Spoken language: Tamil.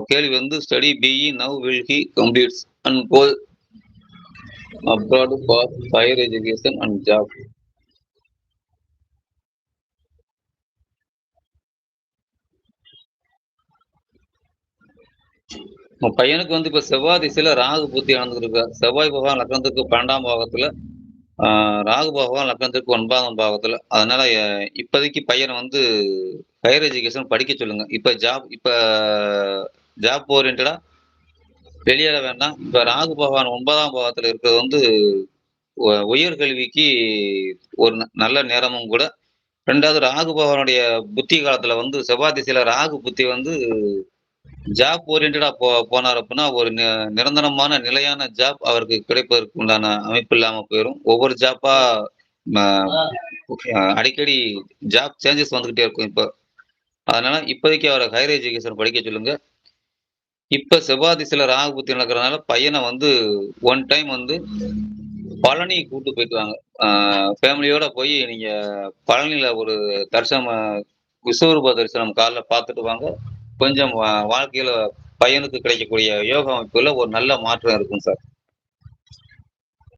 கேள்வி வந்து study BE now will he completes and go abroad for higher education and job. உங்க பையனுக்கு வந்து இப்ப செவ்வாய் திசையில ராகு புத்தி நடந்துருக்கு. செவ்வாய் பகவான் லக்னத்துக்கு 12ஆம் பாவத்துல, ராகு பகவான் லக்னத்துக்கு 9ஆம் பாவத்துல. அதனால இப்போதைக்கு பையன வந்து ஹையர் எஜுகேஷன் படிக்க சொல்லுங்க. ஜாப் ஓரியன்டடா வெளியேற வேண்டாம். இப்ப ராகு பகவான் 9ஆம் பாவத்துல இருக்கிறது வந்து உயர் கல்விக்கு ஒரு நல்ல நேரமும் கூட. 2வது ராகு பகவானுடைய புத்தி காலத்துல வந்து செவ்வாய் திசையில ராகு புத்தி வந்து ஜாப் ஓரியன்டடா போனார் அப்படின்னா, ஒரு நிரந்தரமான நிலையான ஜாப் அவருக்கு கிடைப்பதற்கு உண்டான அமைப்பு இல்லாம போயிரும். ஒவ்வொரு ஜாப்பா ம அடிக்கடி ஜாப் சேஞ்சஸ் வந்துகிட்டே இருக்கும் இப்ப. அதனால இப்போதைக்கு அவர ஹையர் எஜுகேஷன் படிக்க சொல்லுங்க. இப்ப செவ்வாய் திசையில ராகு புத்தி நடக்கிறதுனால பையன வந்து ஒன் டைம் வந்து பழனி கூட்டு போயிட்டு வாங்க. ஃபேமிலியோட போய் நீங்க பழனியில ஒரு தரிசனம் விஸ்வரூப தரிசனம் காலைல பார்த்துட்டு வாங்க. கொஞ்சம் வாழ்க்கையில பையனுக்கு கிடைக்கக்கூடிய யோகா அமைப்புல ஒரு நல்ல மாற்றம் இருக்கும் சார்.